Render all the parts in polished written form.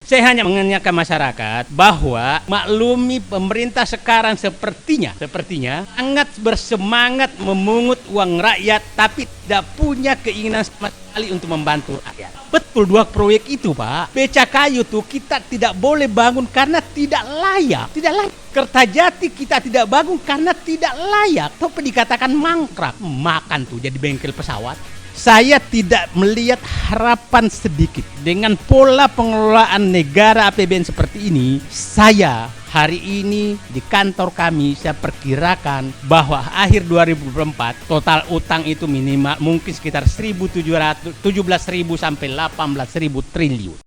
Saya hanya mengingatkan masyarakat bahwa maklumi pemerintah sekarang sepertinya sangat bersemangat memungut uang rakyat tapi tidak punya keinginan sama sekali untuk membantu rakyat. Betul, 2 proyek itu Pak. Becakayu tuh kita tidak boleh bangun karena tidak layak. Kertajati kita tidak bangun karena tidak layak. Tapi dikatakan mangkrak, makan tuh jadi bengkel pesawat. Saya tidak melihat harapan sedikit dengan pola pengelolaan negara APBN seperti ini. Saya hari ini di kantor kami saya perkirakan bahwa akhir 2024 total utang itu minimal mungkin sekitar 17.000 sampai 18.000 triliun.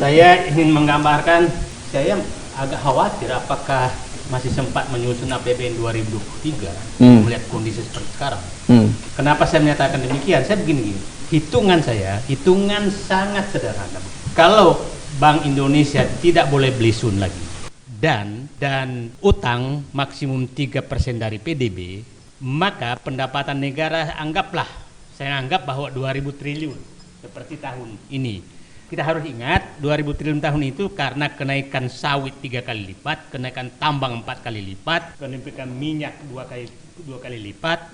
Saya ingin menggambarkan, saya agak khawatir apakah masih sempat menyusun APBN 2023 melihat kondisi seperti sekarang. Kenapa saya menyatakan demikian? Saya begini, hitungan sangat sederhana. Kalau Bank Indonesia tidak boleh beli sun lagi dan utang maksimum 3% dari PDB, maka pendapatan negara saya anggap bahwa 2.000 triliun seperti tahun ini. Kita harus ingat 2.000 triliun tahun itu karena kenaikan sawit 3 kali lipat, kenaikan tambang 4 kali lipat, kenaikan minyak 2 kali lipat,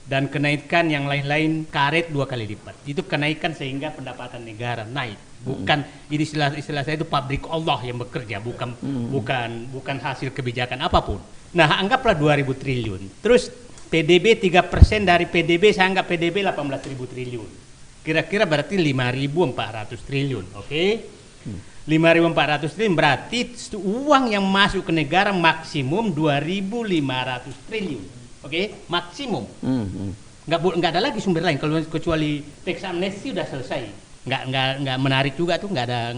dan kenaikan yang lain-lain karet 2 kali lipat. Itu kenaikan sehingga pendapatan negara naik. Bukan ini istilah saya itu pabrik Allah yang bekerja, bukan hasil kebijakan apapun. Nah, anggaplah 2.000 triliun. Terus PDB 3% dari PDB, saya anggap PDB 18.000 triliun. Kira-kira berarti 5.400 triliun, oke? 5.400 triliun berarti uang yang masuk ke negara maksimum 2.500 triliun, oke? Maksimum. Nggak ada lagi sumber lain kalau kecuali tax amnesty udah selesai. Nggak menarik juga tuh, nggak ada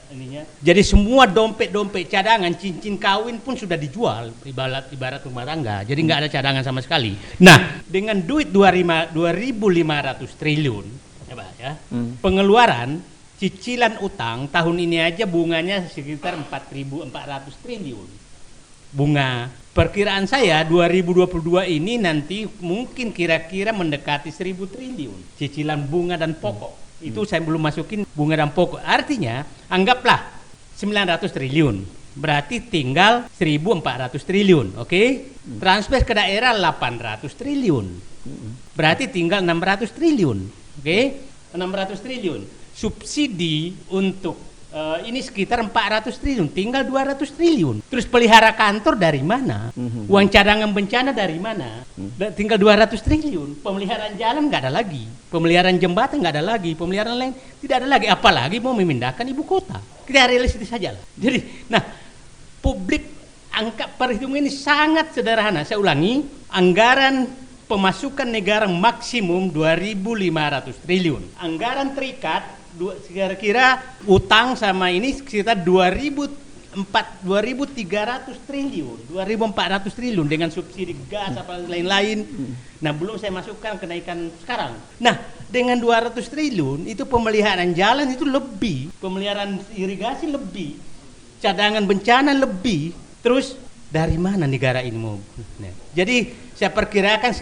ininya. Jadi semua dompet cadangan, cincin kawin pun sudah dijual, ibarat rumah tangga. Jadi nggak ada cadangan sama sekali. Nah, dengan duit 2.500 triliun. Pengeluaran cicilan utang tahun ini aja bunganya sekitar 4.400 triliun. Bunga perkiraan saya 2022 ini nanti mungkin kira-kira mendekati 1.000 triliun cicilan bunga dan pokok. Itu saya belum masukin bunga dan pokok. Artinya anggaplah 900 triliun. Berarti tinggal 1.400 triliun, oke? Transfer ke daerah 800 triliun. Berarti tinggal 600 triliun. Oke, 600 triliun. Subsidi untuk ini sekitar 400 triliun, tinggal 200 triliun. Terus pelihara kantor dari mana? Uang cadangan bencana dari mana? Tinggal 200 triliun. Pemeliharaan jalan nggak ada lagi, pemeliharaan jembatan nggak ada lagi, pemeliharaan lain tidak ada lagi. Apalagi mau memindahkan ibu kota. Kita realistis saja lah. Jadi, nah, publik angka perhitungan ini sangat sederhana. Saya ulangi, anggaran pemasukan negara maksimum 2.500 triliun. Anggaran terikat kira-kira utang sama ini sekitar 2.300 triliun, 2.400 triliun dengan subsidi gas apa lain-lain. Nah, belum saya masukkan kenaikan sekarang. Nah, dengan 200 triliun itu pemeliharaan jalan itu lebih, pemeliharaan irigasi lebih, cadangan bencana lebih. Terus dari mana negara ini mau? Nah, jadi saya perkirakan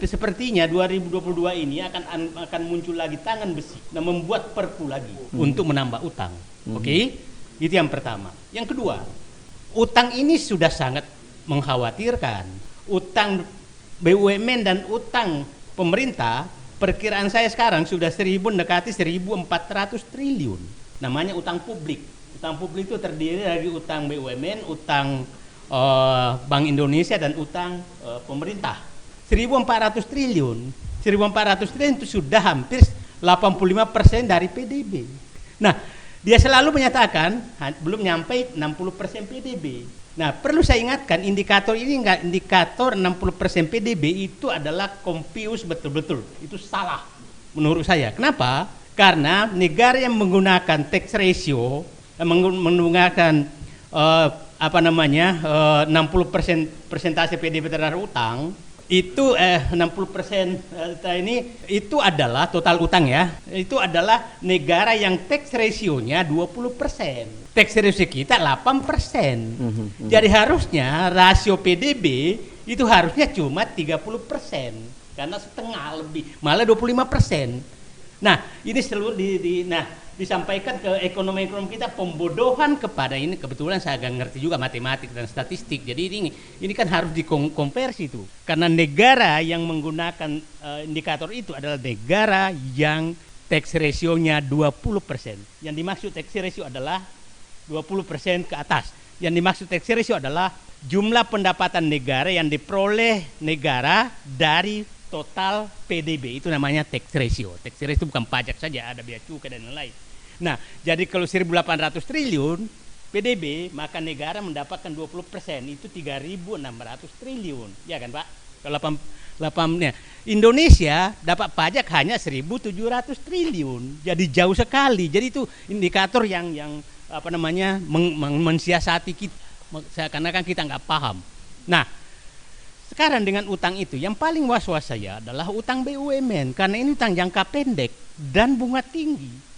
sepertinya 2022 ini akan muncul lagi tangan besi dan membuat perpu lagi untuk menambah utang. Oke? Itu yang pertama. Yang kedua, utang ini sudah sangat mengkhawatirkan. Utang BUMN dan utang pemerintah, perkiraan saya sekarang sudah mendekati 1.400 triliun. Namanya utang publik. Utang publik itu terdiri dari utang BUMN, utang Bank Indonesia dan utang pemerintah. 1.400 triliun. 1.400 triliun itu sudah hampir 85% dari PDB. Nah, dia selalu menyatakan belum nyampe 60% PDB. Nah, perlu saya ingatkan indikator ini indikator 60% PDB itu adalah confused betul-betul. Itu salah menurut saya. Kenapa? Karena negara yang menggunakan tax ratio, menggunakan 60% persentase PDB terhadap utang, itu 60% ini itu adalah total utang ya. Itu adalah negara yang tax ratio-nya 20%. Tax ratio kita 8%. Jadi harusnya rasio PDB itu harusnya cuma 30%. Karena setengah lebih, malah 25%. Nah, ini selalu disampaikan ke ekonomi kita pembodohan kepada ini. Kebetulan saya agak ngerti juga matematik dan statistik. Jadi ini kan harus dikonversi itu. Karena negara yang menggunakan indikator itu adalah negara yang tax ratio-nya 20%. Yang dimaksud tax ratio adalah 20% ke atas. Yang dimaksud tax ratio adalah jumlah pendapatan negara yang diperoleh negara dari total PDB. Itu namanya tax ratio. Tax ratio itu bukan pajak saja, ada bea cukai dan lain-lain. Nah, jadi kalau 1.800 triliun PDB, maka negara mendapatkan 20%, itu 3.600 triliun. Ya kan, Pak? Kalau 8 Indonesia dapat pajak hanya 1.700 triliun. Jadi jauh sekali. Jadi itu indikator yang mensiasati kita. Karena kan kita nggak paham. Nah, sekarang dengan utang itu, yang paling was-was saya adalah utang BUMN. Karena ini utang jangka pendek dan bunga tinggi.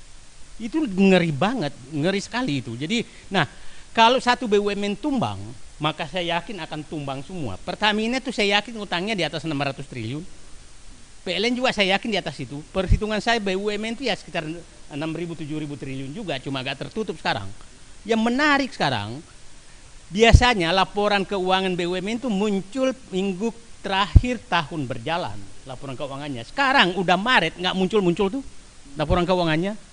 Itu ngeri banget, ngeri sekali itu. Jadi, nah, kalau satu BUMN tumbang, maka saya yakin akan tumbang semua. Pertamina itu saya yakin utangnya di atas 600 triliun. PLN juga saya yakin di atas itu. Perhitungan saya BUMN itu ya sekitar 6.000-7.000 triliun juga, cuma agak tertutup sekarang. Yang menarik sekarang, biasanya laporan keuangan BUMN itu muncul minggu terakhir tahun berjalan, laporan keuangannya. Sekarang udah Maret nggak muncul tuh laporan keuangannya.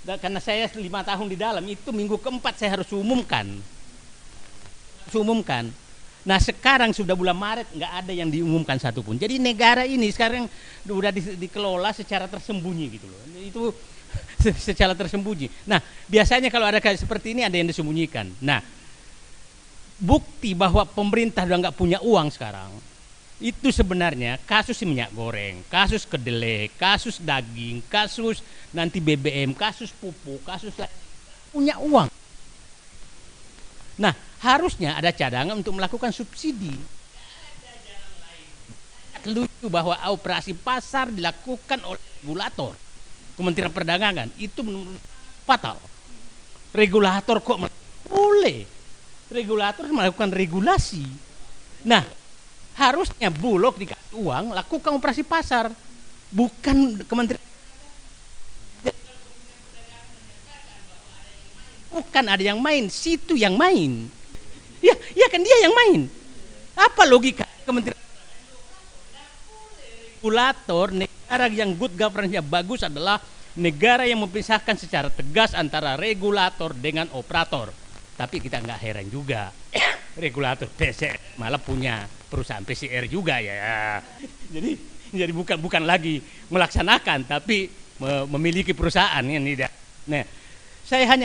Karena saya 5 tahun di dalam, itu minggu keempat saya harus umumkan. Nah, sekarang sudah bulan Maret nggak ada yang diumumkan satupun. Jadi negara ini sekarang udah dikelola secara tersembunyi gitu loh. Itu secara tersembunyi. Nah, biasanya kalau ada kayak seperti ini ada yang disembunyikan. Nah, bukti bahwa pemerintah udah nggak punya uang sekarang, itu sebenarnya kasus minyak goreng, kasus kedelai, kasus daging, kasus nanti BBM, kasus pupuk, kasus punya uang. Nah, harusnya ada cadangan untuk melakukan subsidi. Lucu bahwa operasi pasar dilakukan oleh regulator Kementerian Perdagangan, itu menurut fatal. Regulator kok boleh? Regulator melakukan regulasi. Nah, harusnya Bulog dikasih uang lakukan operasi pasar, bukan Kementerian. Bukan ada yang main, situ yang main. Ya kan dia yang main. Apa logika Kementerian? Regulator negara yang good governance-nya bagus adalah negara yang memisahkan secara tegas antara regulator dengan operator. Tapi kita nggak heran juga, regulator PCR malah punya perusahaan PCR juga ya. Jadi bukan lagi melaksanakan, tapi memiliki perusahaan yang tidak. Nah, saya hanya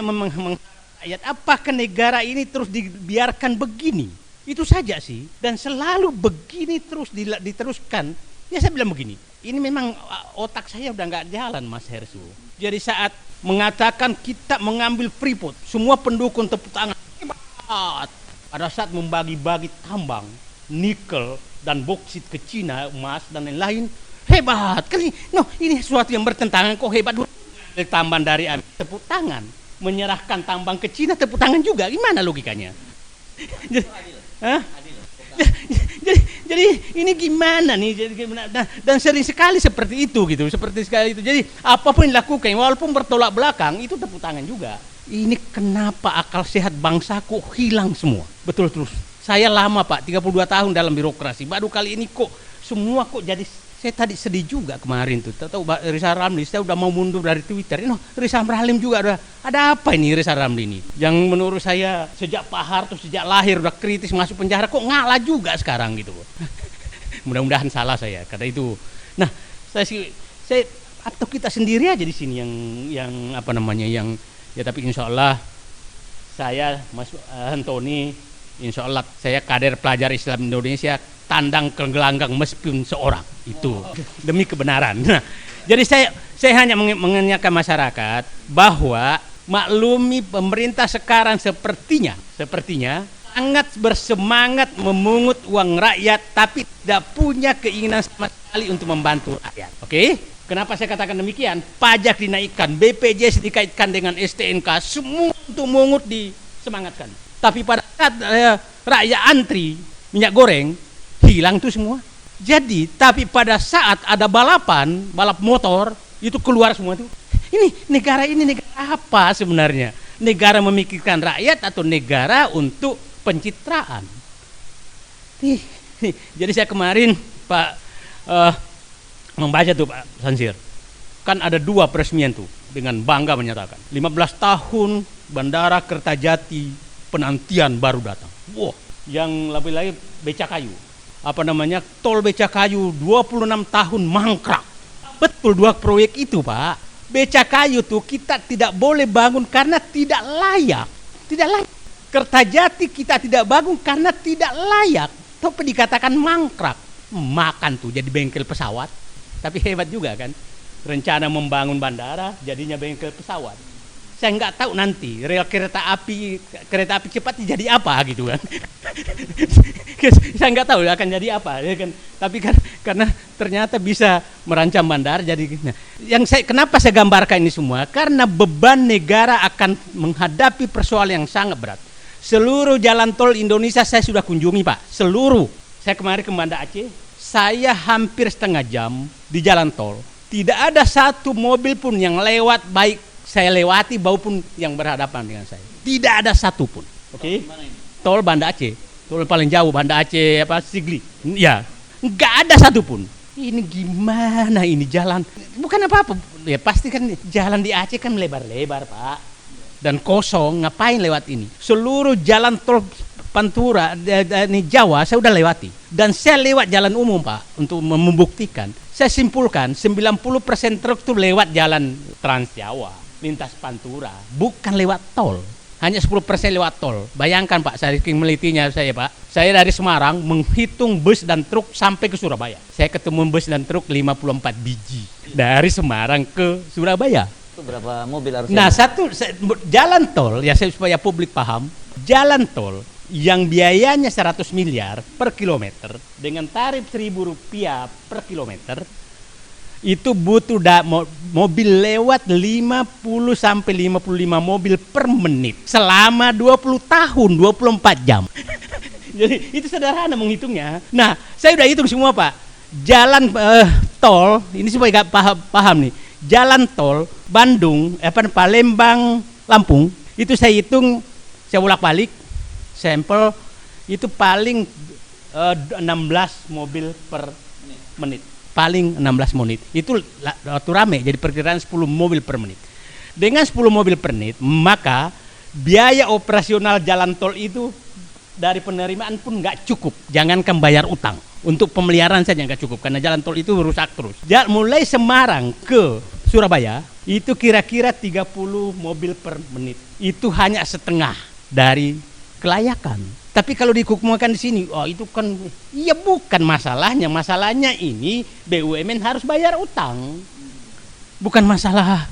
ayat apakah negara ini terus dibiarkan begini? Itu saja sih, dan selalu begini terus diteruskan. Ya saya bilang begini, ini memang otak saya udah nggak jalan Mas Hersu. Jadi saat mengatakan kita mengambil Freeport, semua pendukung tepuk tangan, hebat. Pada saat membagi-bagi tambang, nikel dan boksit ke Cina, emas dan lain-lain, hebat. Ini sesuatu yang bertentangan, kok hebat. Tambang dari Amerika, tepuk tangan. Menyerahkan tambang ke Cina, tepuk tangan juga. Gimana logikanya? Jadi ini gimana nih? Dan sering sekali seperti itu gitu, Jadi apapun yang dilakukan, walaupun bertolak belakang, itu tepuk tangan juga. Ini kenapa akal sehat bangsaku hilang semua? Betul terus. Saya lama Pak, 32 tahun dalam birokrasi. Baru kali ini kok semua jadi. Saya tadi sedih juga kemarin tuh. Tahu Rizal Ramli, saya udah mau mundur dari Twitter. Rizal Ramli juga udah. Ada apa ini Rizal Ramli ini? Yang menurut saya sejak Pak Harto, sejak lahir udah kritis masuk penjara, kok ngalah juga sekarang gitu. Mudah-mudahan salah saya karena itu. Nah, saya atau kita sendiri aja di sini yang apa namanya yang ya, tapi insya Allah saya Mas Antoni, insya Allah saya kader pelajar Islam Indonesia, tandang ke gelanggang meskipun seorang itu demi kebenaran. Nah, jadi saya hanya mengingatkan masyarakat bahwa maklumi pemerintah sekarang sepertinya sangat bersemangat memungut uang rakyat tapi tidak punya keinginan sama sekali untuk membantu rakyat. Oke? Kenapa saya katakan demikian? Pajak dinaikkan, BPJS dikaitkan dengan STNK, semua untuk mengut disemangatkan. Tapi pada saat rakyat antri minyak goreng, hilang tuh semua. Jadi, tapi pada saat ada balap motor, itu keluar semua tuh. Ini negara apa sebenarnya? Negara memikirkan rakyat atau negara untuk pencitraan? Jadi saya kemarin Pak membaca tuh Pak Sansir. Kan ada 2 peresmian tuh dengan bangga menyatakan 15 tahun Bandara Kertajati penantian baru datang. Wah, yang lebih-lebih Becakayu. Tol Becakayu 26 tahun mangkrak. Betul 2 proyek itu Pak. Becakayu tuh kita tidak boleh bangun karena tidak layak. Kertajati kita tidak bangun karena tidak layak. Tapi dikatakan mangkrak. Makan tuh jadi bengkel pesawat. Tapi hebat juga kan. Rencana membangun bandara jadinya bengkel pesawat. Saya nggak tahu nanti rel kereta api cepat jadi apa gitu kan. Saya nggak tahu akan jadi apa ya kan. Tapi kan karena ternyata bisa merancang bandara jadi. Nah, kenapa saya gambarkan ini semua? Karena beban negara akan menghadapi persoalan yang sangat berat. Seluruh jalan tol Indonesia saya sudah kunjungi Pak. Seluruh. Saya kemarin ke Banda Aceh, saya hampir setengah jam di jalan tol. Tidak ada satu mobil pun yang lewat baik saya lewati maupun yang berhadapan dengan saya. Tidak ada satu pun. Oke? Tol Banda Aceh. Tol paling jauh Banda Aceh Sigli. Ya, enggak ada satu pun. Ini gimana ini jalan? Bukan apa-apa. Ya pasti kan jalan di Aceh kan lebar-lebar, Pak. Dan kosong, ngapain lewat ini? Seluruh jalan tol Pantura di Jawa saya udah lewati. Dan saya lewat jalan umum, Pak, untuk membuktikan. Saya simpulkan 90% truk itu lewat jalan Trans Jawa, lintas Pantura, bukan lewat tol. Hanya 10% lewat tol. Bayangkan Pak, saya melitinya saya Pak. Saya dari Semarang menghitung bus dan truk sampai ke Surabaya. Saya ketemu bus dan truk 54 biji. Dari Semarang ke Surabaya. Itu berapa mobil harus? Nah, jalan tol, ya supaya publik paham, jalan tol yang biayanya 100 miliar per kilometer dengan tarif Rp1.000 per kilometer, itu butuh mobil lewat 50 sampai 55 mobil per menit selama 20 tahun, 24 jam. Jadi itu sederhana menghitungnya. Nah, saya udah hitung semua Pak. Jalan tol, ini supaya paham nih. Jalan tol Bandung, Palembang, Lampung, itu saya hitung, saya bolak-balik, sampel, itu paling 16 mobil per menit. Paling 16 menit. Itu waktu rame, jadi perkiraan 10 mobil per menit. Dengan 10 mobil per menit, maka biaya operasional jalan tol itu dari penerimaan pun nggak cukup. Jangankan bayar utang. Untuk pemeliharaan saja nggak cukup, karena jalan tol itu rusak terus. Mulai Semarang ke Surabaya, itu kira-kira 30 mobil per menit. Itu hanya setengah dari kelayakan. Tapi kalau dikukuhkan di sini, oh itu kan, iya bukan masalahnya. Masalahnya ini BUMN harus bayar utang. Bukan masalah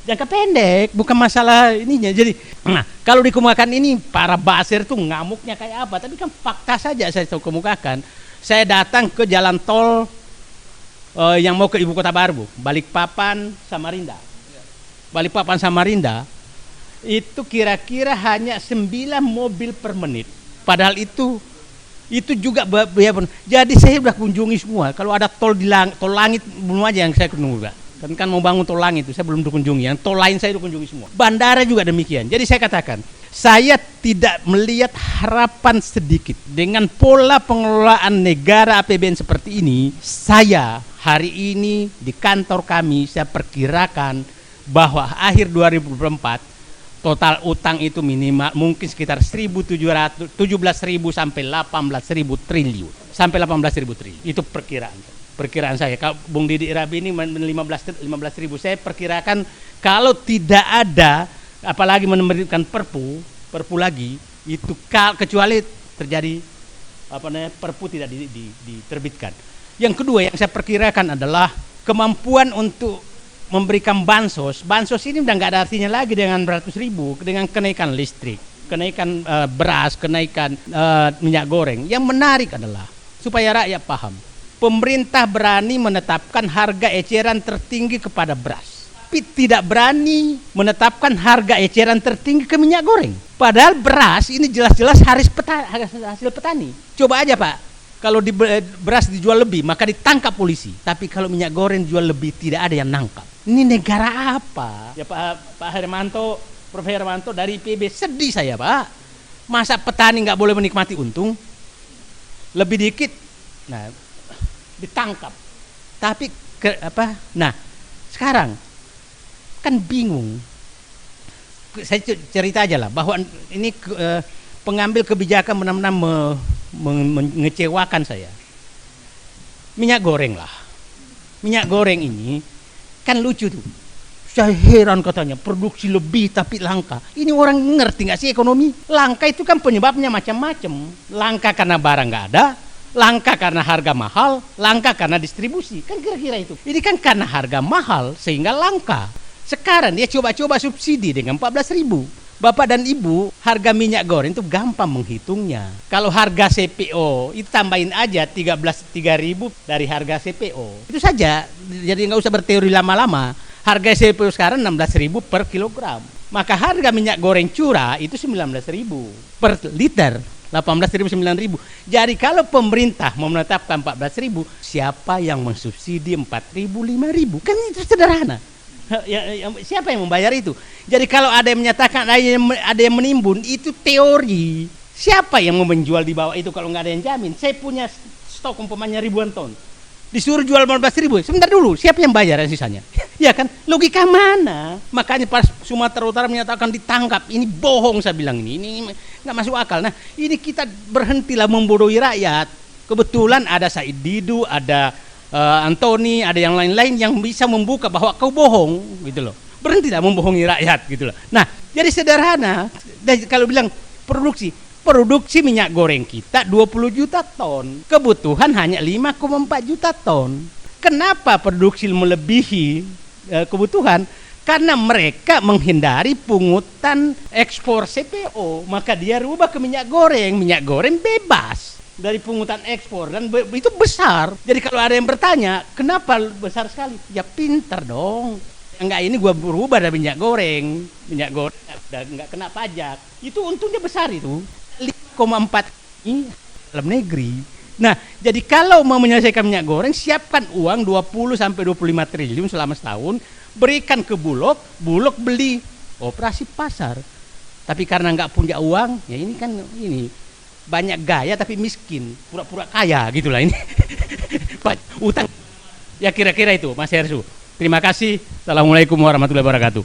jangka pendek, bukan masalah ininya. Jadi, nah, kalau dikemukakan ini para basir tuh ngamuknya kayak apa? Tapi kan fakta saja saya kemukakan. Saya datang ke jalan tol yang mau ke ibu kota baru, Balikpapan Samarinda. Balikpapan Samarinda itu kira-kira hanya 9 mobil per menit. Padahal itu juga biaya. Jadi saya sudah kunjungi semua. Kalau ada tol tol langit belum aja yang saya kunjungi, Pak. Kan mau bangun tol langit itu saya belum dikunjungi. Yang tol lain saya dikunjungi semua. Bandara juga demikian. Jadi saya katakan, saya tidak melihat harapan sedikit dengan pola pengelolaan negara APBN seperti ini. Saya hari ini di kantor kami saya perkirakan bahwa akhir 2024 total utang itu minimal mungkin sekitar 17.000 sampai 18.000 triliun. Sampai 18.000 triliun. Itu perkiraan saya. Kalau Bung Didi Irabi ini 15.000, saya perkirakan kalau tidak ada apalagi menerbitkan perpu lagi itu kecuali terjadi perpu tidak diterbitkan. Yang kedua yang saya perkirakan adalah kemampuan untuk memberikan bansos ini udah nggak ada artinya lagi dengan beratus ribu, dengan kenaikan listrik, kenaikan beras, kenaikan minyak goreng. Yang menarik adalah supaya rakyat paham, pemerintah berani menetapkan harga eceran tertinggi kepada beras, tapi tidak berani menetapkan harga eceran tertinggi ke minyak goreng. Padahal beras ini jelas-jelas hasil petani. Coba aja Pak, kalau beras dijual lebih maka ditangkap polisi. Tapi kalau minyak goreng dijual lebih tidak ada yang nangkap. Ini negara apa? Ya Pak Hermanto, Prof. Hermanto dari IPB, sedih saya Pak. Masa petani nggak boleh menikmati untung? Lebih dikit, nah ditangkap. Tapi Nah, sekarang kan bingung. Saya cerita aja lah bahwa ini pengambil kebijakan benar-benar mengecewakan saya. Minyak goreng lah. Minyak goreng ini kan lucu tuh. Saya heran katanya produksi lebih tapi langka. Ini orang ngerti nggak sih ekonomi? Langka itu kan penyebabnya macam-macam. Langka karena barang nggak ada, langka karena harga mahal, langka karena distribusi. Kan kira-kira itu. Ini kan karena harga mahal sehingga langka. Sekarang dia coba-coba subsidi dengan 14.000. Bapak dan Ibu, harga minyak goreng itu gampang menghitungnya. Kalau harga CPO itu tambahin aja 3.000 dari harga CPO. Itu saja. Jadi nggak usah berteori lama-lama. Harga CPO sekarang 16.000 per kilogram. Maka harga minyak goreng curah itu 19.000 per liter. 18.000, 9.000. Jadi kalau pemerintah mau menetapkan 14.000, siapa yang mensubsidi 4.000, 5.000? Kan itu sederhana. Siapa yang membayar itu? Jadi kalau ada yang menyatakan ada yang menimbun, itu teori. Siapa yang mau menjual di bawah itu kalau nggak ada yang jamin? Saya punya stok umpamanya ribuan ton, disuruh jual 15.000. Sebentar dulu, siapa yang bayar sisanya? Ya kan, logika mana? Makanya pas Sumatera Utara menyatakan ditangkap, ini bohong saya bilang ini nggak masuk akal. Nah ini kita berhentilah membodohi rakyat. Kebetulan ada Said Didu, ada Antoni, ada yang lain-lain yang bisa membuka bahwa kau bohong gitu loh. Berhentilah membohongi rakyat gitu loh. Nah, jadi sederhana. Dan kalau bilang produksi minyak goreng kita 20 juta ton, kebutuhan hanya 5,4 juta ton. Kenapa produksi melebihi kebutuhan? Karena mereka menghindari pungutan ekspor CPO, maka dia rubah ke minyak goreng bebas dari pungutan ekspor dan itu besar. Jadi kalau ada yang bertanya kenapa besar sekali, ya pintar dong. Enggak, ini gua berubah dari minyak goreng nggak kena pajak, itu untungnya besar itu 5,4 ini dalam negeri. Nah jadi kalau mau menyelesaikan minyak goreng, siapkan uang 20 sampai 25 triliun selama setahun, berikan ke Bulog beli, operasi pasar. Tapi karena nggak punya uang, ya ini kan ini banyak gaya tapi miskin, pura-pura kaya gitulah ini. Utang. Ya kira-kira itu Mas Hersu. Terima kasih. Assalamualaikum warahmatullahi wabarakatuh.